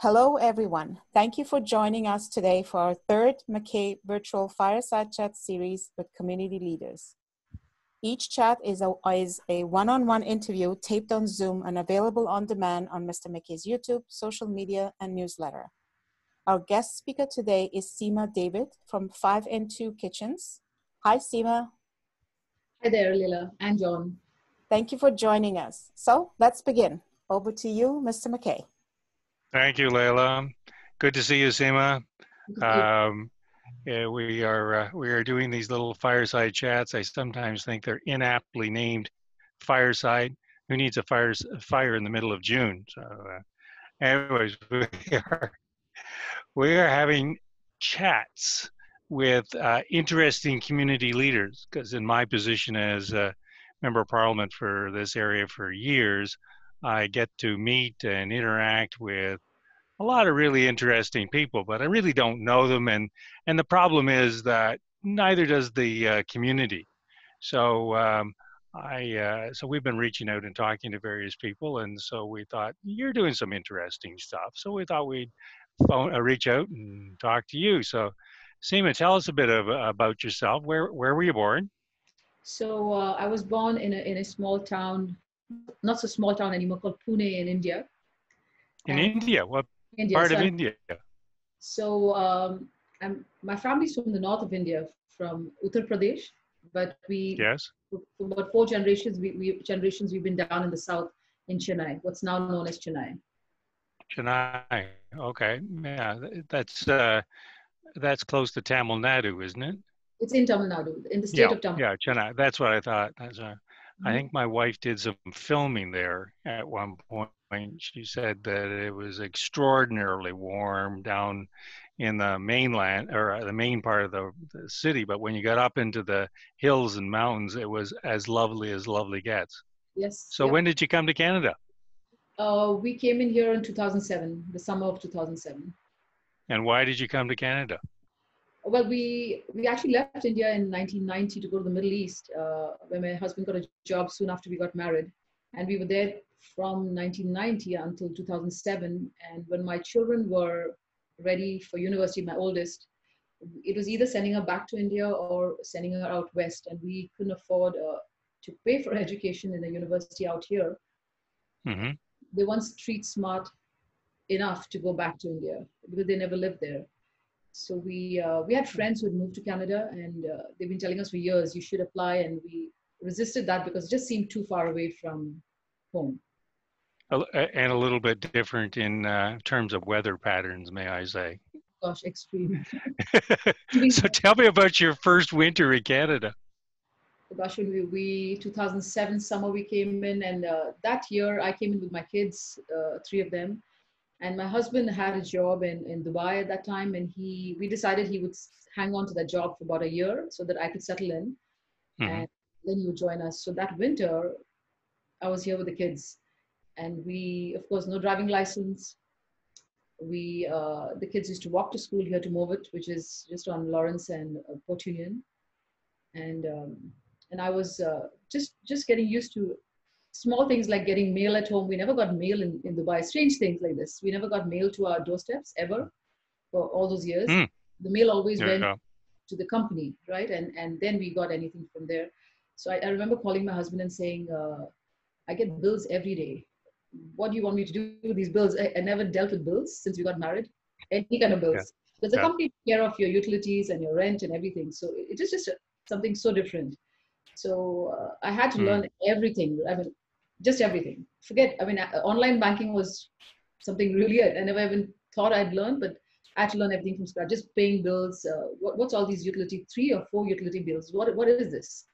Hello, everyone. Thank you for joining us today for our third McKay virtual Fireside Chat series with community leaders. Each chat is a one-on-one interview taped on Zoom and available on demand on Mr. McKay's YouTube, social media, and newsletter. Our guest speaker today is Seema David from 5 and 2 Kitchens. Hi, Seema. Hi there, Leila and John. Thank you for joining us. So let's begin. Over to you, Mr. McKay. Thank you, Leila. Good to see you, Seema. Yeah, we are doing these little fireside chats. I sometimes think they're inaptly named fireside. Who needs a fire in the middle of June? So, anyways, we are having chats with interesting community leaders. Because in my position as a member of Parliament for this area for years, I get to meet and interact with a lot of really interesting people, but I really don't know them. And the problem is that neither does the community. So so we've been reaching out and talking to various people. And so we thought, you're doing some interesting stuff. So we thought we'd reach out and talk to you. So Seema, tell us a bit about yourself. Where were you born? So I was born in a small town, not so small town anymore, called Pune in India. India? What part of India? So my family's from the north of India, from Uttar Pradesh, but for about 4 generations, we've been down in the south in Chennai, what's now known as Chennai. Chennai, okay, yeah, that's close to Tamil Nadu, isn't it? It's in Tamil Nadu, in the state of Tamil Nadu. Yeah, Chennai. That's what I thought. I think my wife did some filming there at one point. She said that it was extraordinarily warm down in the mainland, or the main part of the city. But when you got up into the hills and mountains, it was as lovely gets. Yes. So when did you come to Canada? We came in here in 2007, the summer of 2007. And why did you come to Canada? Well, we actually left India in 1990 to go to the Middle East, where my husband got a job soon after we got married. And we were there from 1990 until 2007. And when my children were ready for university, my oldest, it was either sending her back to India or sending her out west. And we couldn't afford to pay for education in a university out here. Mm-hmm. They weren't street smart enough to go back to India because they never lived there. So we had friends who had moved to Canada, and they've been telling us for years, you should apply. And we resisted that because it just seemed too far away from home. And a little bit different in terms of weather patterns, may I say. Gosh, extreme. So tell me about your first winter in Canada. Gosh, when we 2007 summer we came in, and that year I came in with my kids, 3 of them. And my husband had a job in Dubai at that time, and we decided he would hang on to that job for about a year so that I could settle in, and then he would join us. So that winter, I was here with the kids, and we, of course, no driving license. The kids used to walk to school here to Movit, which is just on Lawrence and Port Union, and I was just getting used to small things like getting mail at home. We never got mail in Dubai. Strange things like this. We never got mail to our doorsteps ever for all those years. The mail always went to the company, right? And then we got anything from there. So I remember calling my husband and saying, I get bills every day. What do you want me to do with these bills? I never dealt with bills since we got married. Any kind of bills. Because the company takes care of your utilities and your rent and everything. So it is just something so different. So I had to learn everything. I mean, just everything. Online banking was something really I never even thought I'd learn, but I had to learn everything from scratch. Just paying bills. What's all these 3 or 4 utility bills? What is this?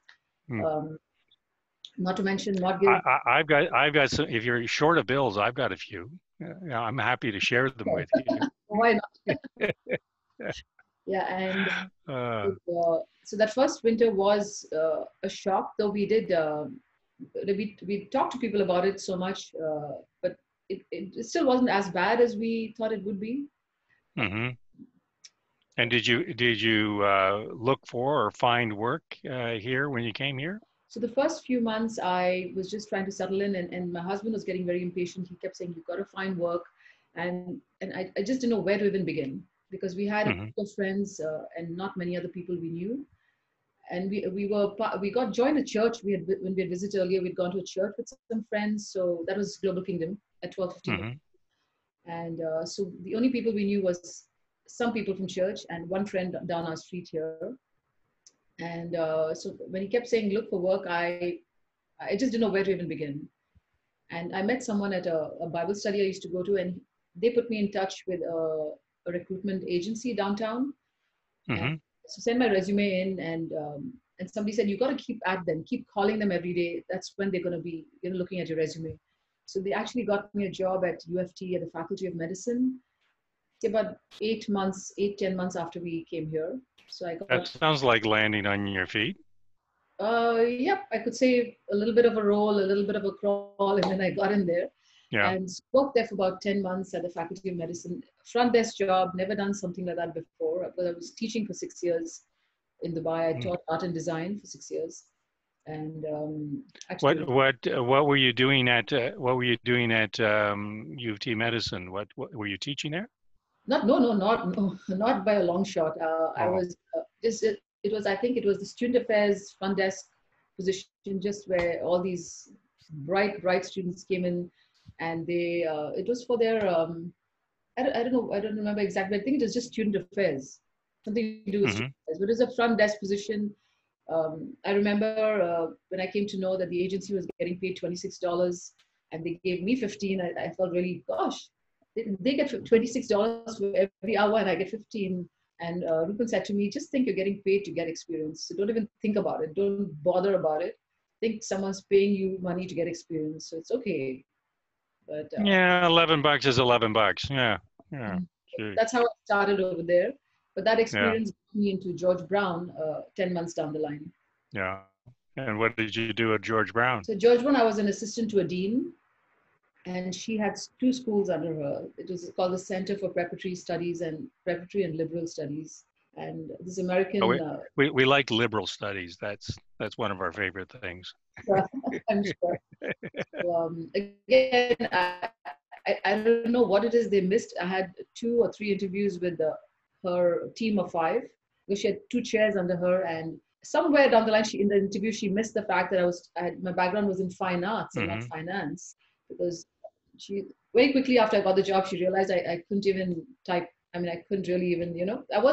Not to mention mortgage. I've got some. If you're short of bills, I've got a few. I'm happy to share them with you. Why not? Yeah, and so that first winter was a shock, though we did. We talked to people about it so much, but it still wasn't as bad as we thought it would be. Mm-hmm. And did you look for or find work here when you came here? So the first few months, I was just trying to settle in, and my husband was getting very impatient. He kept saying, "You've got to find work." and I just didn't know where to even begin, because we had a Mm-hmm. couple of friends and not many other people we knew. And we got joined a church. When we had visited earlier, we'd gone to a church with some friends. So that was Global Kingdom at 12:15. Mm-hmm. And so the only people we knew was some people from church and one friend down our street here. And so when he kept saying look for work, I just didn't know where to even begin. And I met someone at a Bible study I used to go to, and they put me in touch with a recruitment agency downtown. And Mm-hmm. so send my resume in, and somebody said you got to keep at them, keep calling them every day. That's when they're going to be looking at your resume. So they actually got me a job at UFT at the Faculty of Medicine. It's about 10 months after we came here. So I That got sounds like landing on your feet. yep, I could say a little bit of a roll, a little bit of a crawl, and then I got in there Yeah. and worked there for about 10 months at the Faculty of Medicine. Front desk job, never done something like that before. But I was teaching for 6 years in Dubai. I taught art and design for 6 years. And actually, What were you doing at U of T Medicine? What were you teaching there? not by a long shot. I Oh. was it was, I think it was the student affairs front desk position, just where all these bright students came in, and they it was for their I don't know, I don't remember exactly. I think it was just student affairs, something to do with Mm-hmm. student affairs. But it was a front desk position. I remember when I came to know that the agency was getting paid $26 and they gave me 15. I felt really, gosh, they get $26 for every hour and I get 15. And Rupin said to me, just think you're getting paid to get experience. So don't even think about it. Don't bother about it. Think someone's paying you money to get experience. So it's okay. But Yeah, $11 is $11. Yeah. Yeah. Gee. that's how I started over there. But that Yeah. experience brought me into George Brown 10 months down the line. Yeah. And what did you do at George Brown? So George Brown, I was an assistant to a dean, and she had two schools under her. It was called the Center for Preparatory Studies and Preparatory and Liberal Studies. And this American, Oh, we like liberal studies. That's one of our favorite things. I'm sure. So, again, I don't know what it is they missed. I had 2 or 3 interviews with her team of 5, because she had 2 chairs under her, and somewhere down the line, in the interview, she missed the fact that my background was in fine arts and not finance, because she very quickly after I got the job, she realized I couldn't even type. I mean, I couldn't really even,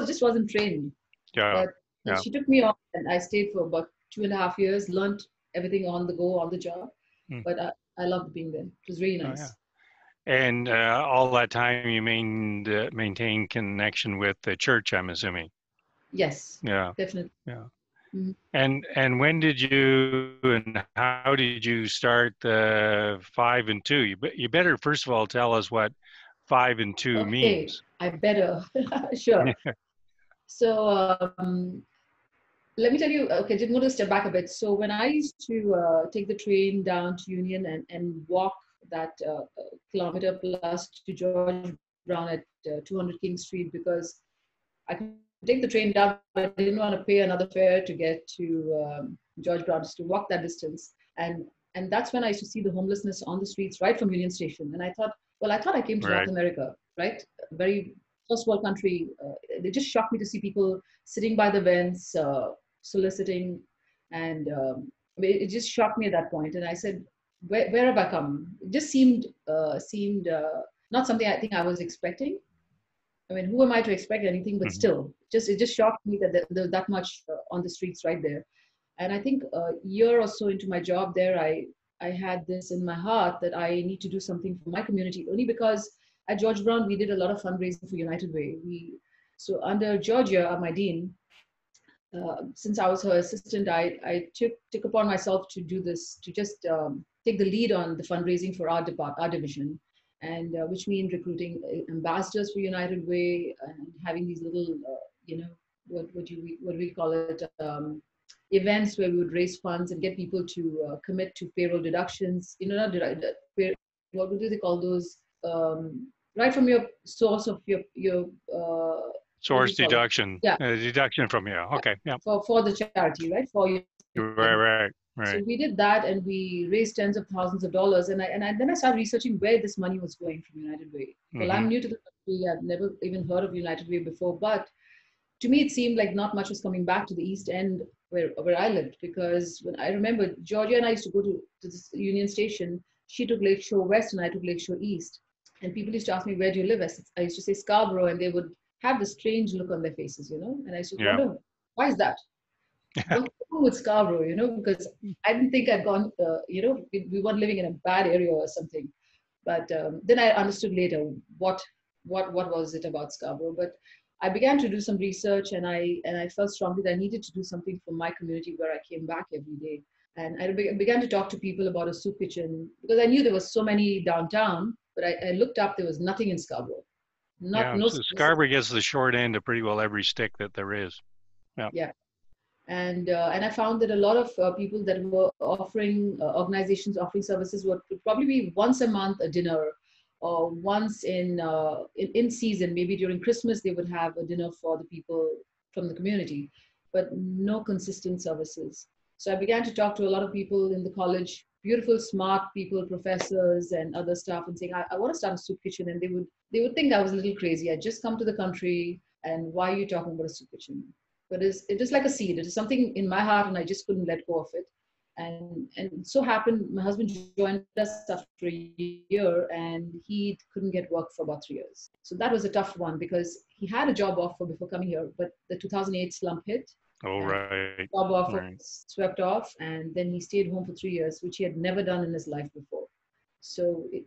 just wasn't trained. Yeah. But she took me on, and I stayed for about 2.5 years, learned everything on the go, on the job. But I loved being there. It was really nice. Oh, yeah. And all that time you maintained connection with the church, I'm assuming. Yes. Yeah. Definitely. Yeah. Mm-hmm. And when did you and how did you start the 5 and 2? You better first of all tell us what 5 and 2 means. I better. Sure. So let me tell you. Okay, just want to step back a bit. So when I used to take the train down to Union and walk that kilometer plus to George Brown at 200 King Street, because I could take the train down, but I didn't want to pay another fare to get to George Brown, just to walk that distance. And that's when I used to see the homelessness on the streets right from Union Station. And I thought I came to North America, right? A very first world country. It just shocked me to see people sitting by the vents, soliciting. And it just shocked me at that point. And I said, where have I come? It just seemed not something I think I was expecting. I mean, who am I to expect anything? But still, it just shocked me that there's that much on the streets right there. And I think a year or so into my job there, I had this in my heart that I need to do something for my community, only because at George Brown, we did a lot of fundraising for United Way. So under Georgia, my dean, since I was her assistant, I took upon myself to do this, to just take the lead on the fundraising for our division. And which means recruiting ambassadors for United Way and having these little, what do we call it, events where we would raise funds and get people to commit to payroll deductions. What do they call those? Right from your source of your source deduction. Yeah, deduction from you. Okay, yeah. For the charity, right? For your right. So Right. we did that, and we raised tens of thousands of dollars. And then I started researching where this money was going from United Way. Well, Hmm. I'm new to the country. I've never even heard of United Way before, but to me, it seemed like not much was coming back to the East End where I lived, because when I remember Georgia and I used to go to this Union Station. She took Lakeshore West and I took Lakeshore East. And people used to ask me, where do you live? I used to say Scarborough, and they would have this strange look on their faces, And I used to Yeah. wonder, why is that? What's wrong with Scarborough, because I didn't think I'd gone, we weren't living in a bad area or something. But then I understood later what was it about Scarborough. But I began to do some research, and I felt strongly that I needed to do something for my community where I came back every day. And I began to talk to people about a soup kitchen, because I knew there was so many downtown, but I looked up, there was nothing in Scarborough. Yeah. No So services. Scarborough gets the short end of pretty well every stick that there is. Yeah. Yeah. And I found that a lot of people that were offering organizations offering services would probably be once a month a dinner, or once in season, maybe during Christmas they would have a dinner for the people from the community, but no consistent services. So I began to talk to a lot of people in the college, beautiful, smart people, professors and other staff, and saying, I want to start a soup kitchen. And they would think I was a little crazy. I just come to the country, and why are you talking about a soup kitchen? But it is like a seed. It is something in my heart, and I just couldn't let go of it. And it so happened, my husband joined us after a year, and he couldn't get work for about 3 years. So that was a tough one, because he had a job offer before coming here, but the 2008 slump hit, Oh, and right. job offer Right. was swept off, and then he stayed home for 3 years, which he had never done in his life before. So the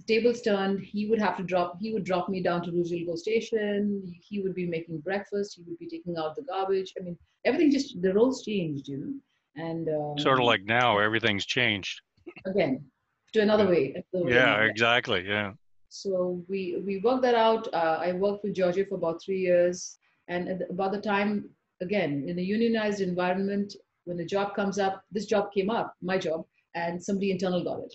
tables turned. He would drop me down to Rouge Go Station. He would be making breakfast. He would be taking out the garbage. I mean, everything the roles changed. And Sort of like now, everything's changed. again, to another Yeah. way, Yeah. now. Yeah. Exactly. Yeah. So we worked that out. I worked with Georgia for about 3 years. And about the time, again, in a unionized environment, when the job comes up, this job came up, my job, and somebody internal got it.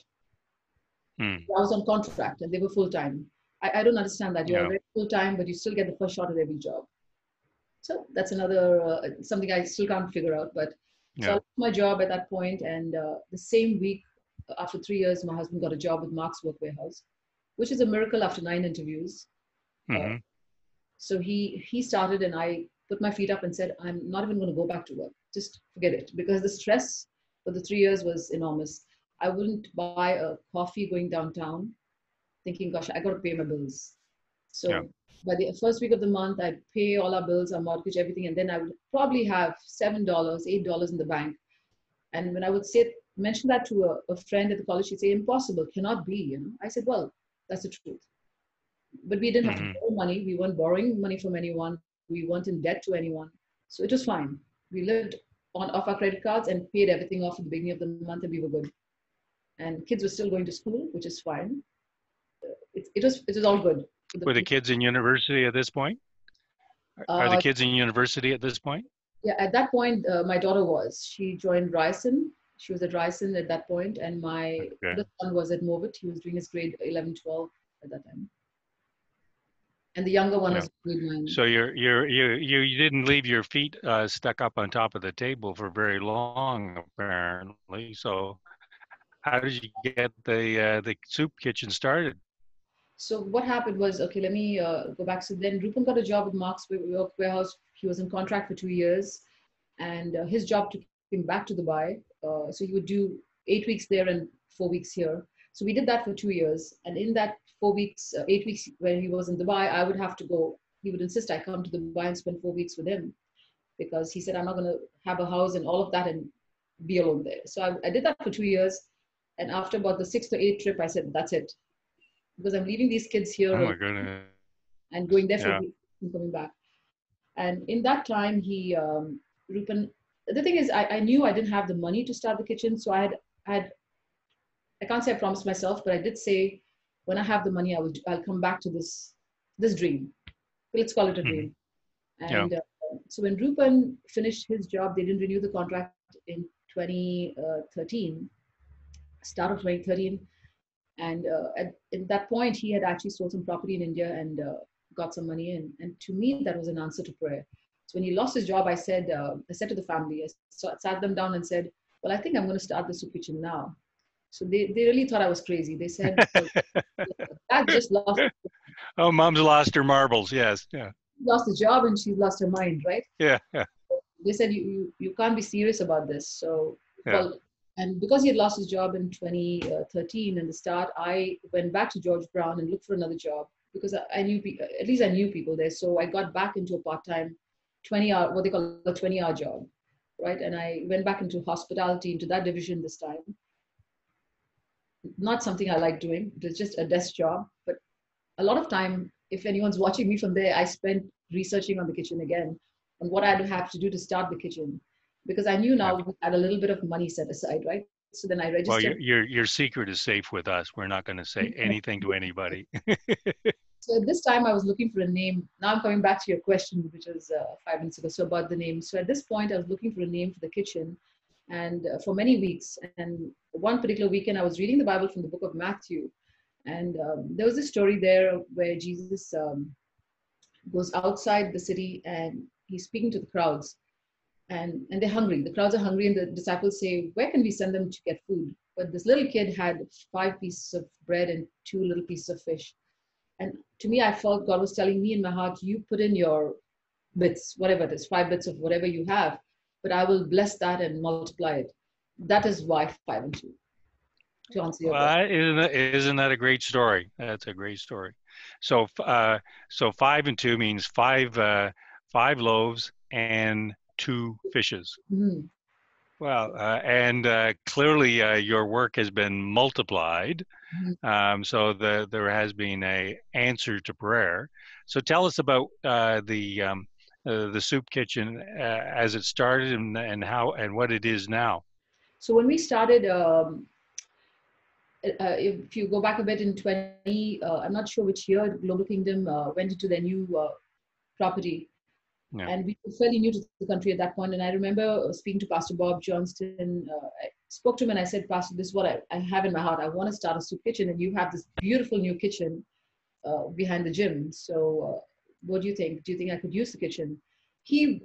Hmm. I was on contract and they were full time. I don't understand that. You're Yeah. already full time, but you still get the first shot at every job. So that's another something I still can't figure out. But so I Yeah. lost my job at that point, and the same week, after 3 years, my husband got a job with Mark's Work Warehouse, which is a miracle after 9 interviews. Uh, Hmm. so he started, and I put my feet up and said, I'm not even going to go back to work. Just forget it, because the stress for the 3 years was enormous. I wouldn't buy a coffee going downtown, thinking, gosh, I got to pay my bills. Yeah. So by the first week of the month, I'd pay all our bills, our mortgage, everything, and then I would probably have $7, $8 in the bank. And when I would mention that to a friend at the college, she'd say, impossible, cannot be. I said, well, that's the truth. But we didn't have to Hmm. borrow money. We weren't borrowing money from anyone. We weren't in debt to anyone. So it was fine. We lived off our credit cards and paid everything off at the beginning of the month, and we were good. And kids were still going to school, which is fine. It was all good. Were the kids in university at this point? Are the Uh, kids in university at this point? yeah, at that point, my daughter she joined Ryerson. She was at Ryerson at that point, and my Okay. other son was at Movit. He was doing his grade 11, 12 at that time. And the younger one Yeah. was grade 9. So you didn't leave your feet stuck up on top of the table for very long, apparently. So how did you get the soup kitchen started? So what happened was, okay, let me go back. So then Rupam got a job with Mark's Work Warehouse. He was in contract for 2 years, and his job took him back to Dubai. So he would do 8 weeks there and 4 weeks here. So we did that for 2 years. And in that 4 weeks, 8 weeks when he was in Dubai, I would have to go. He would insist I come to Dubai and spend 4 weeks with him, because he said, I'm not going to have a house and all of that and be alone there. So I did that for 2 years. And after about the 6th or 8th trip, I said, that's it. Because I'm leaving these kids Oh here my goodness. and going there for Yeah. a week and coming back. And in that time, Rupan, the thing is, I knew I didn't have the money to start the kitchen. So I can't say I promised myself, but I did say, when I have the money, I'll come back to this dream. Let's call it a Hmm. dream. Yeah. And so when Rupan finished his job, they didn't renew the contract in 2013, start of 2013. And at that point, he had actually sold some property in India and got some money in. And to me, that was an answer to prayer. So when he lost his job, I said to the family, I sat them down and said, well, I think I'm going to start the soup kitchen now. So they really thought I was crazy. They said, well, Dad just Oh, mom's lost her marbles. Yes. Yeah. lost the job and she lost her mind, right? Yeah. Yeah. They said, you can't be serious about this. So, Yeah. well, and because he had lost his job in 2013 in the start, I went back to George Brown and looked for another job because I knew, at least I knew people there. So I got back into a part-time 20-hour, what they call a 20-hour job, right? And I went back into hospitality, into that division this time. Not something I like doing. It was just a desk job. But a lot of time, if anyone's watching me from there, I spent researching on the kitchen again, on what I'd have to do to start the kitchen. Because I knew now we had a little bit of money set aside, right? So then I Well, registered. your secret is safe with us. We're not going to say anything to anybody. So at this time, I was looking for a name. Now I'm coming back to your question, which was 5 minutes ago, so about the name. So at this point, I was looking for a name for the kitchen, and for many weeks. And one particular weekend, I was reading the Bible from the book of Matthew, and there was this story there where Jesus goes outside the city and he's speaking to the crowds, and they're hungry. The crowds are hungry, and the disciples say, "Where can we send them to get food?" But this little kid had 5 pieces of bread and 2 little pieces of fish. And to me, I felt God was telling me in my heart, you put in your bits, whatever it is, 5 bits of whatever you have, but I will bless that and multiply it. That is why 5 and 2, to answer your question. Isn't that a great story? That's a great story. So, so 5 and 2 means 5 loaves and 2 fishes. Mm-hmm. Well, and clearly your work has been multiplied. So there has been a answer to prayer. So tell us about the soup kitchen as it started and how and what it is now. So when we started, if you go back a bit in 20, I'm not sure which year, Global Kingdom went into their new property. Yeah. And we were fairly new to the country at that point. And I remember speaking to Pastor Bob Johnston. I spoke to him and I said, Pastor, this is what I have in my heart. I want to start a soup kitchen. And you have this beautiful new kitchen behind the gym. So what do you think? Do you think I could use the kitchen? He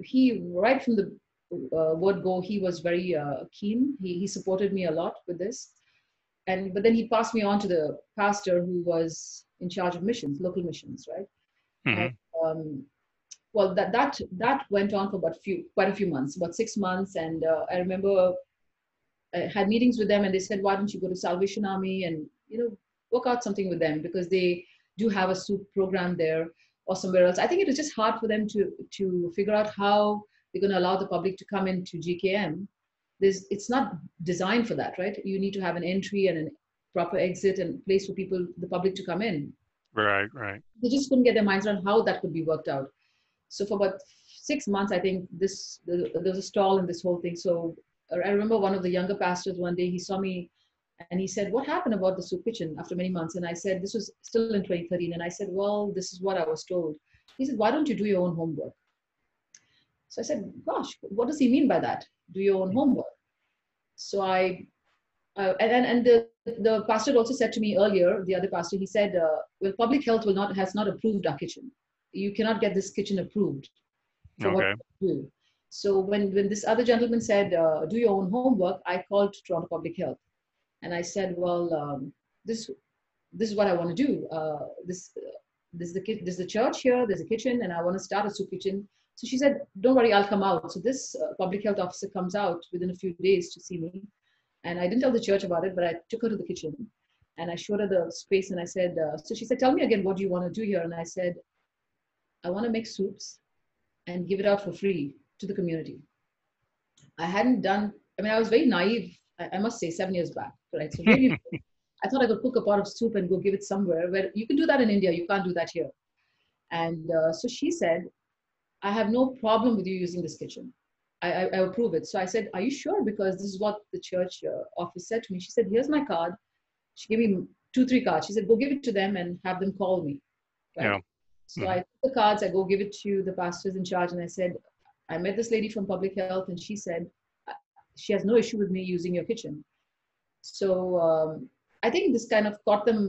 right from the word go, he was very keen. He supported me a lot with this. But then he passed me on to the pastor who was in charge of missions, local missions, right? Mm-hmm. And, well, that went on for quite a few months, about 6 months. And I remember I had meetings with them, and they said, "Why don't you go to Salvation Army and work out something with them, because they do have a soup program there or somewhere else." I think it was just hard for them to figure out how they're going to allow the public to come into GKM. It's not designed for that, right? You need to have an entry and a proper exit and place for the public to come in. Right, right. They just couldn't get their minds around how that could be worked out. So for about 6 months, I think there was a stall in this whole thing. So I remember one of the younger pastors one day, he saw me and he said, "What happened about the soup kitchen after many months?" And I said, this was still in 2013. And I said, "Well, this is what I was told." He said, "Why don't you do your own homework?" So I said, "Gosh, what does he mean by that? Do your own homework?" So the pastor also said to me earlier, the other pastor, he said, "Well, public health has not approved our kitchen. You cannot get this kitchen approved for what you do." So when this other gentleman said, "Do your own homework," I called Toronto Public Health, and I said, "Well, this is what I want to do. This is the church here. There's a kitchen, and I want to start a soup kitchen." So she said, "Don't worry, I'll come out." So this public health officer comes out within a few days to see me, and I didn't tell the church about it, but I took her to the kitchen, and I showed her the space, and I said, so she said, "Tell me again, what do you want to do here?" And I said, "I want to make soups and give it out for free to the community." I was very naive, I must say, 7 years back, right? So really, I thought I could cook a pot of soup and go give it somewhere, where you can do that in India, you can't do that here. And so she said, "I have no problem with you using this kitchen. I approve it." So I said, "Are you sure? Because this is what the church office said to me." She said, "Here's my card." She gave me 2-3 cards. She said, "Go give it to them and have them call me." Right? Yeah. So I took the cards, I go give it to the pastors in charge, and I said, "I met this lady from public health, and she said she has no issue with me using your kitchen." So I think this kind of caught them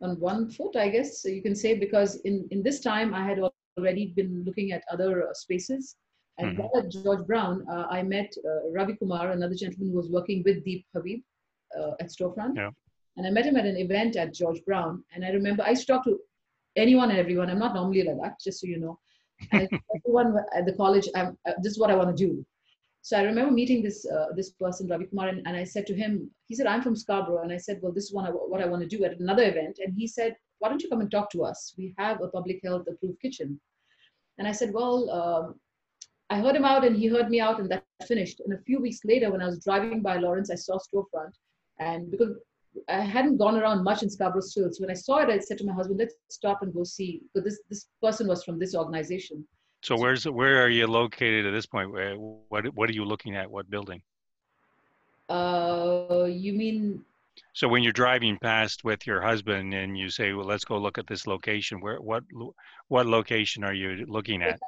on one foot, I guess, so you can say, because in this time I had already been looking at other spaces. And Hmm. while at George Brown, I met Ravi Kumar, another gentleman who was working with Deep Habib at Storefront. Yeah. And I met him at an event at George Brown. And I remember I used to talk to anyone and everyone. I'm not normally like that, just so you know. And I told everyone at the college, this is what I want to do. So I remember meeting this person, Ravi Kumar, and I said to him, he said, I'm from Scarborough. And I said, well, this is what I want to do at another event. And he said, why don't you come and talk to us? We have a public health approved kitchen. And I said, well, I heard him out and he heard me out, and that finished. And a few weeks later, when I was driving by Lawrence, I saw Storefront. And because I hadn't gone around much in Scarborough still, so when I saw it, I said to my husband, let's stop and go see. Because this person was from this organization. So where are you located at this point? What are you looking at? What building? You mean? So when you're driving past with your husband and you say, well, let's go look at this location, what location are you looking at?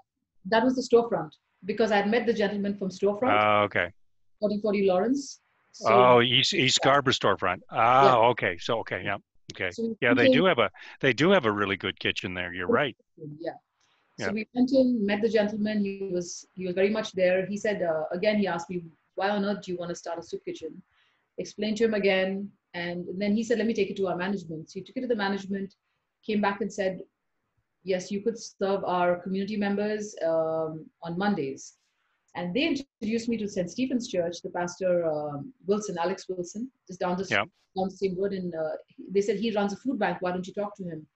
That was the Storefront, because I had met the gentleman from Storefront, Okay. 4040 Lawrence. So Oh, East Scarborough Storefront. yeah, Okay. So okay, yeah. Okay. so we Yeah, went they do have a really good kitchen there. You're right. yeah. So Yeah. we went in, met the gentleman. He was very much there. He said again. He asked me, why on earth do you want to start a soup kitchen? Explained to him again, and then he said, let me take it to our management. So he took it to the management, came back and said, yes, you could serve our community members on Mondays. And they introduced me to St. Stephen's Church, the pastor Wilson, Alex Wilson, just down the same road. And they said, he runs a food bank. Why don't you talk to him?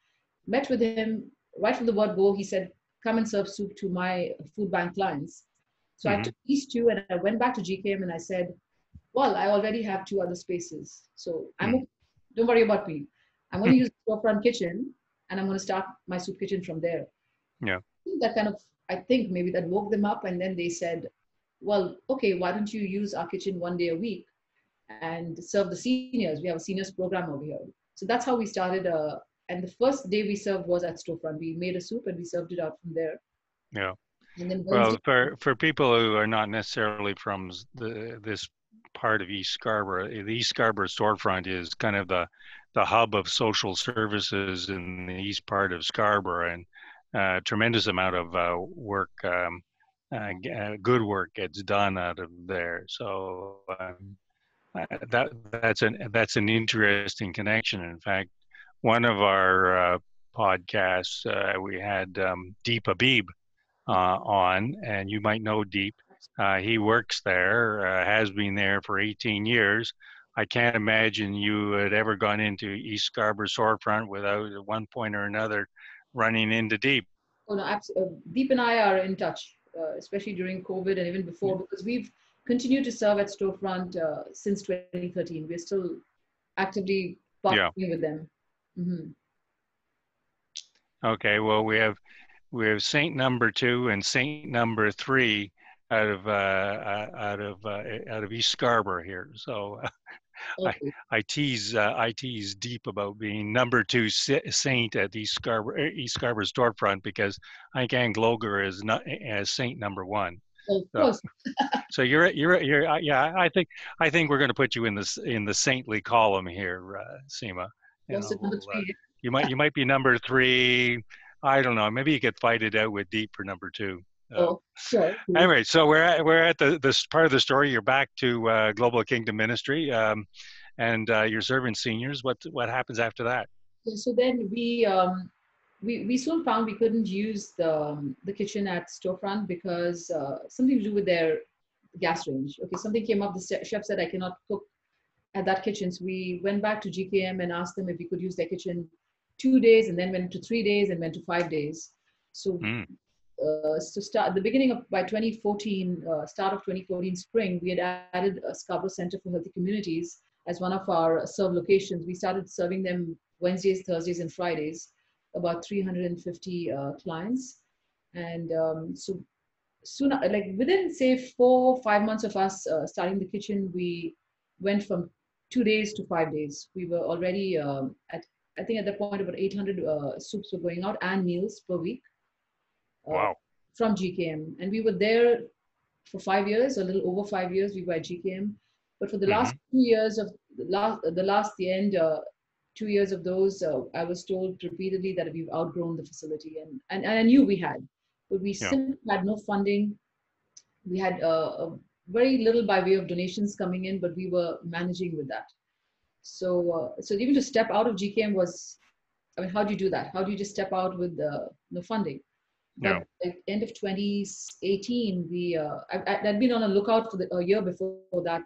Met with him. Right from the word go, he said, come and serve soup to my food bank clients. So I took these two and I went back to GKM and I said, well, I already have 2 other spaces. So okay. Don't worry about me. I'm going to use the storefront kitchen and I'm going to start my soup kitchen from there. Yeah. That kind of, I think maybe that woke them up, and then they said, well, okay, why don't you use our kitchen 1 day a week and serve the seniors? We have a seniors program over here. So that's how we started. And the first day we served was at Storefront. We made a soup and we served it out from there. Yeah. And then Well, for people who are not necessarily from this part of East Scarborough, the East Scarborough Storefront is kind of the hub of social services in the east part of Scarborough, and a tremendous amount of work, good work gets done out of there. So that's an interesting connection. In fact, one of our podcasts we had Deep Habib on, and you might know Deep. He works there, has been there for 18 years. I can't imagine you had ever gone into East Scarborough Storefront without at one point or another running into Deep. Oh, no, absolutely. Deep and I are in touch, especially during COVID and even before, because we've continued to serve at Storefront since 2013. We're still actively partnering with them. Mm-hmm. Okay, well, we have Saint number 2 and Saint number 3 out of East Scarborough here. So okay. I tease Deep about being number 2 saint at East Scarborough Storefront, because I think Ann Gloger is not as Saint number 1. Of course. So you're yeah. I think we're going to put you in the saintly column here, Seema. You might be number 3. I don't know. Maybe you could fight it out with Deep for number 2. Sure. Anyway, so we're at this part of the story. You're back to Global Kingdom Ministry, and you're serving seniors. What happens after that? So then we soon found we couldn't use the kitchen at Storefront because something to do with their gas range. Okay, something came up. The chef said I cannot cook at that kitchen. So we went back to GKM and asked them if we could use their kitchen 2 days, and then went to 3 days, and went to 5 days. So so start the beginning of by 2014, start of 2014 spring, we had added a Scarborough Center for Healthy Communities as one of our serve locations. We started serving them Wednesdays, Thursdays, and Fridays, about 350 clients. And so soon, like within say 4 or 5 months of us starting the kitchen, we went from 2 days to 5 days. We were already I think at that point about 800 soups were going out and meals per week. Wow. From GKM. And we were there for 5 years, a little over 5 years, we were at GKM. But for the last 2 years of the end 2 years of those, I was told repeatedly that we've outgrown the facility, and I knew we had, but we simply had no funding We had very little by way of donations coming in, but we were managing with that. So even to step out of GKM was, I mean, how do you do that? How do you just step out with no funding? Yeah. But at the end of 2018, I'd been on a lookout for a year before that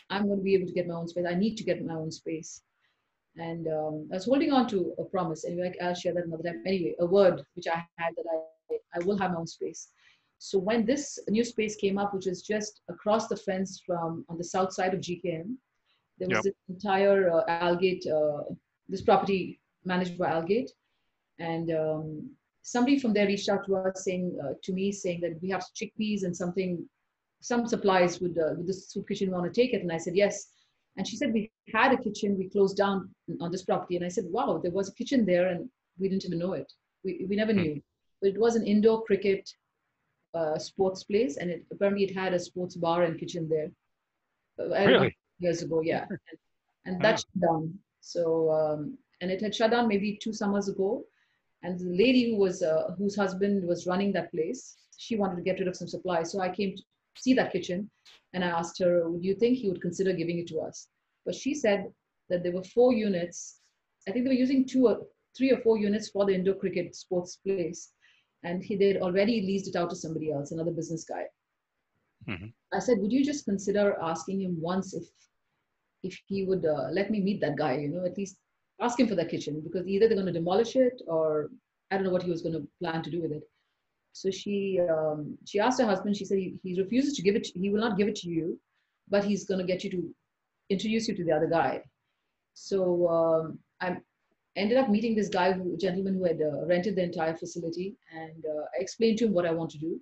I'm going to be able to get my own space. I need to get my own space. And I was holding on to a promise. Anyway, I'll share that another time. Anyway, a word which I had that I will have my own space. So when this new space came up, which is just across the fence from on the south side of GKM, there was Yep. this entire Algate, this property managed by Algate. And somebody from there reached out to us to me saying that we have chickpeas and some supplies with the soup kitchen, want to take it? And I said, yes. And she said, we had a kitchen, we closed down on this property. And I said, wow, there was a kitchen there and we didn't even know it. We never knew. But it was an indoor cricket sports place. And apparently it had a sports bar and kitchen there. I remember Really? years ago, yeah. And Wow. that shut down. So, and it had shut down maybe 2 summers ago. And the lady whose husband was running that place, she wanted to get rid of some supplies. So I came to see that kitchen and I asked her, would you think he would consider giving it to us? But she said that there were 4 units. I think they were using 3 or 4 units for the indoor cricket sports place. And they'd already leased it out to somebody else, another business guy. Mm-hmm. I said, would you just consider asking him once if he would let me meet that guy, at least ask him for that kitchen, because either they're going to demolish it or I don't know what he was going to plan to do with it. So she asked her husband, she said he refuses to give it, he will not give it to you, but he's going to get you to introduce you to the other guy. So I ended up meeting this gentleman who had rented the entire facility, and I explained to him what I want to do.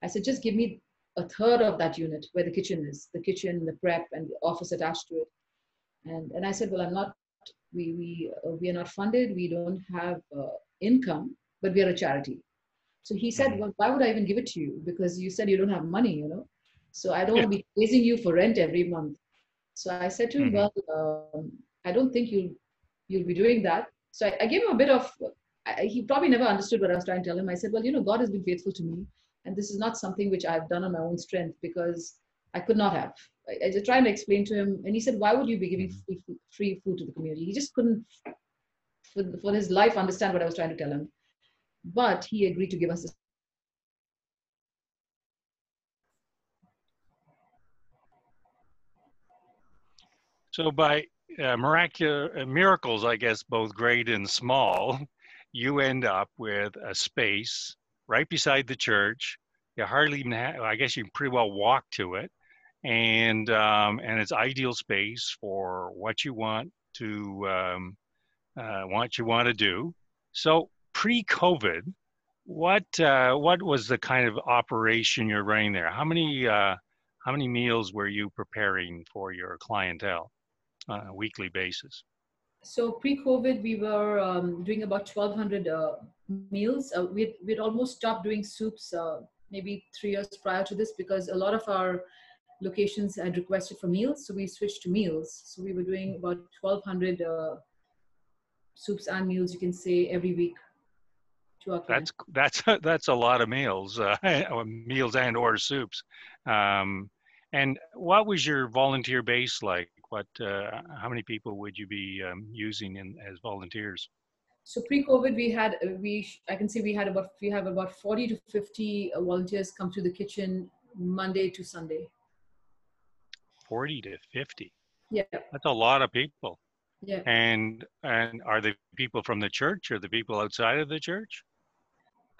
I said, just give me a third of that unit where the kitchen is, the kitchen, the prep, and the office attached to it. And I said, well, I'm not, we are not funded. We don't have income, but we are a charity. So he said, well, why would I even give it to you? Because you said you don't have money, So I don't want to be chasing you for rent every month. So I said to him, well, I don't think you'll be doing that. So I gave him a bit of, he probably never understood what I was trying to tell him. I said, well, God has been faithful to me. And this is not something which I've done on my own strength, because I could not have. I just tried to explain to him, and he said, why would you be giving free food to the community? He just couldn't, for his life, understand what I was trying to tell him. But he agreed to give us this. So by miracles, I guess, both great and small, you end up with a space right beside the church. You hardly even have, I guess you pretty well walk to it. And it's ideal space for what you want to do. So pre-COVID, what was the kind of operation you're running there? How many meals were you preparing for your clientele on a weekly basis? So pre-COVID, we were doing about 1,200 meals. We'd almost stopped doing soups maybe 3 years prior to this, because a lot of our locations had requested for meals. So we switched to meals. So we were doing about 1,200 soups and meals, you can say, every week to our clients. That's a lot of meals, meals and or soups. And what was your volunteer base like? How many people would you be using as volunteers? So pre-COVID, I can say we have about 40 to 50 volunteers come to the kitchen Monday to Sunday. 40 to 50. Yeah. That's a lot of people. Yeah. And are the people from the church or the people outside of the church?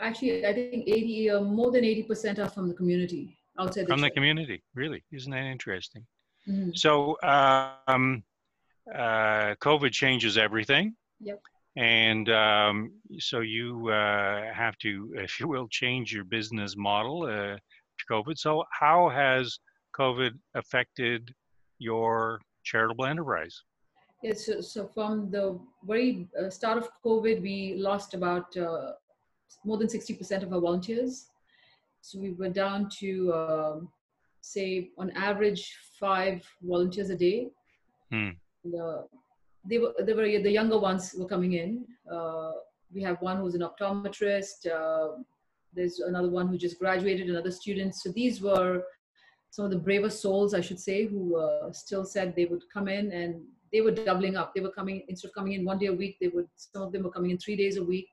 Actually, I think more than 80% are from the community outside the church. From the community, really? Isn't that interesting? Mm-hmm. So COVID changes everything. Yep. And so you have to, if you will, change your business model to COVID. So how has COVID affected your charitable enterprise? Yes, so from the very start of COVID, we lost about more than 60% of our volunteers. So we were down to, say, on average, 5 volunteers a day. They were the younger ones were coming in. We have one who's an optometrist. There's another one who just graduated, another student. So these were some of the braver souls, I should say, who still said they would come in, and they were doubling up. They were coming, instead of coming in 1 day a week, some of them were coming in 3 days a week,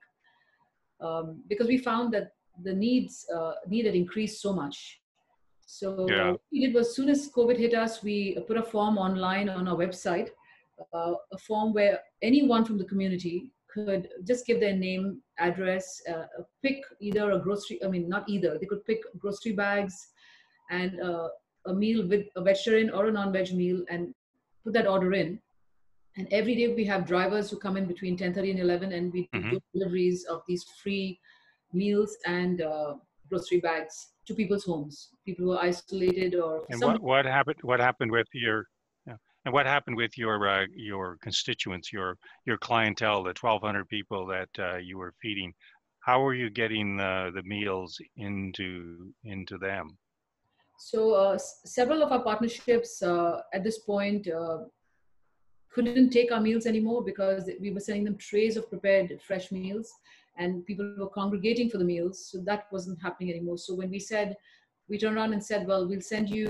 because we found that the need had increased so much. So Yeah. what we did was, as soon as COVID hit us, we put a form online on our website, a form where anyone from the community could just give their name, address, pick either a grocery, I mean, not either, they could pick grocery bags and a meal with a vegetarian or a non-veg meal, and put that order in. And every day we have drivers who come in between 10:30 and 11, and we Mm-hmm. do deliveries of these free meals and grocery bags to people's homes, people who are isolated or for And some. what happened? What happened with your? Yeah. And what happened with your constituents, your clientele, the 1,200 people that you were feeding? How were you getting the meals into them? So several of our partnerships at this point couldn't take our meals anymore, because we were sending them trays of prepared fresh meals, and people were congregating for the meals. So that wasn't happening anymore. So when we turned around and said, well, we'll send you,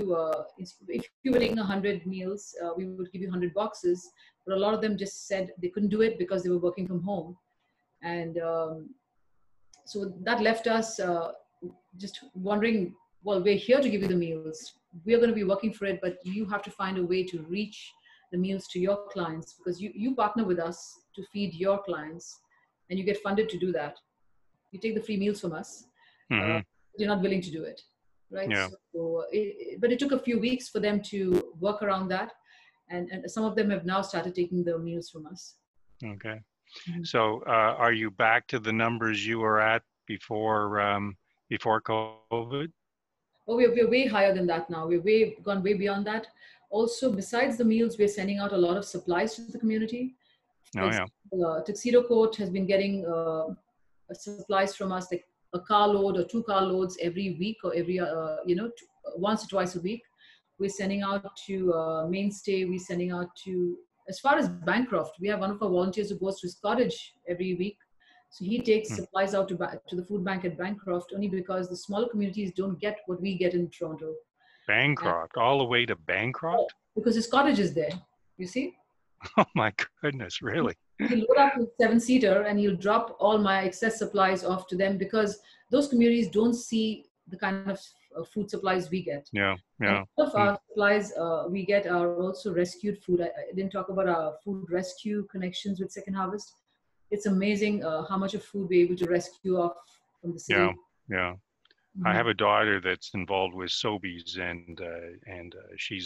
if you were taking 100 meals, we would give you 100 boxes. But a lot of them just said they couldn't do it because they were working from home. And so that left us just wondering, well, we're here to give you the meals. We're going to be working for it, but you have to find a way to reach the meals to your clients, because you partner with us to feed your clients, and you get funded to do that. You take the free meals from us. Mm-hmm. You're not willing to do it, right? Yeah. So, but it took a few weeks for them to work around that, and some of them have now started taking the meals from us. Okay. Mm-hmm. So are you back to the numbers you were at before COVID? Oh, we're way higher than that now. We're gone way beyond that. Also, besides the meals, we're sending out a lot of supplies to the community. For Oh yeah. example, Tuxedo Coat has been getting supplies from us, like a carload or 2 carloads every week, or every once or twice a week. We're sending out to Mainstay. We're sending out to, as far as Bancroft. We have one of our volunteers who goes to his cottage every week. So he takes supplies out to the food bank at Bancroft, only because the smaller communities don't get what we get in Toronto. Bancroft, all the way to Bancroft? Because his cottage is there, you see. Oh my goodness, really? He'll load up his 7-seater and he'll drop all my excess supplies off to them, because those communities don't see the kind of food supplies we get. Yeah, And yeah. all of our supplies we get are also rescued food. I didn't talk about our food rescue connections with Second Harvest. It's amazing how much of food we're able to rescue off from the city. Yeah, yeah. I have a daughter that's involved with Sobeys, and she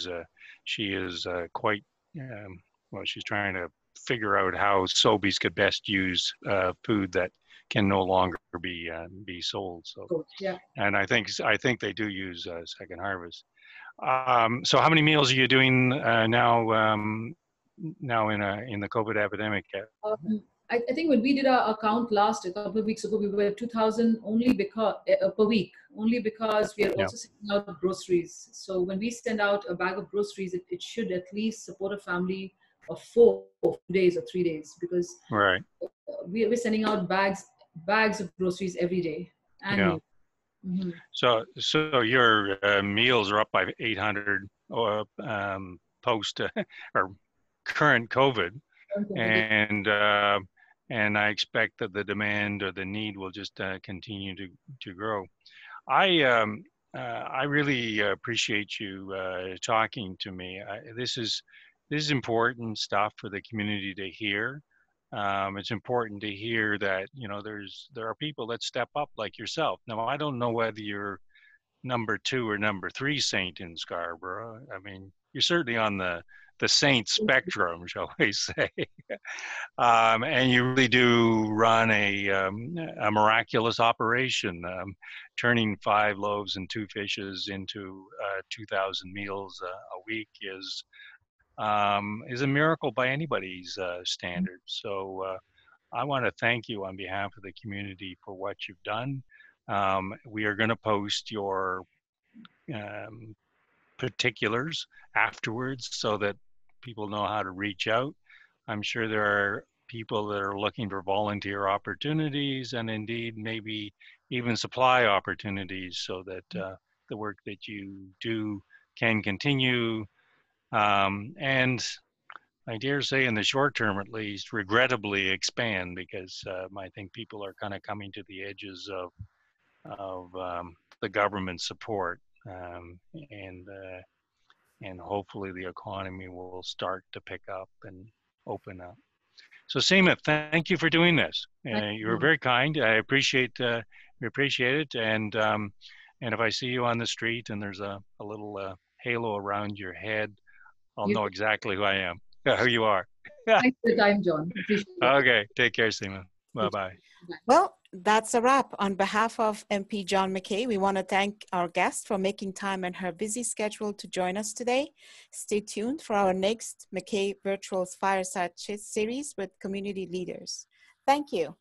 is quite well. She's trying to figure out how Sobeys could best use food that can no longer be sold. So, Cool. Yeah. and I think they do use Second Harvest. So, how many meals are you doing now? Now in the COVID epidemic? I think when we did our account last, a couple of weeks ago, we were at 2,000 only because per week, only because we are Yeah. also sending out groceries. So when we send out a bag of groceries, it should at least support a family of 4 days or 3 days, because Right. we're sending out bags of groceries every day. Annually. Yeah. Mm-hmm. So your meals are up by 800 post or current COVID, and I expect that the demand or the need will just continue to grow. I really appreciate you talking to me. This is important stuff for the community to hear. It's important to hear that there are people that step up like yourself. Now I don't know whether you're number 2 or number 3 saint in Scarborough. I mean, you're certainly on the saint spectrum, shall we say. And you really do run a miraculous operation. Turning 5 loaves and 2 fishes into 2,000 meals a week is a miracle by anybody's standards. So I want to thank you on behalf of the community for what you've done. We are going to post your particulars afterwards so that people know how to reach out. I'm sure there are people that are looking for volunteer opportunities, and indeed maybe even supply opportunities, so that the work that you do can continue. And I dare say in the short term, at least, regrettably expand, because I think people are kind of coming to the edges of the government support, and hopefully the economy will start to pick up and open up. So Seema, thank you for doing this. You were very kind. I appreciate it. And if I see you on the street and there's a little halo around your head, I'll know exactly who I am, who you are. Thanks for the time, John. Appreciate it. Okay, take care, Seema. Bye-bye. Well, that's a wrap. On behalf of MP John McKay, we want to thank our guest for making time in her busy schedule to join us today. Stay tuned for our next McKay Virtual Fireside Chat series with community leaders. Thank you.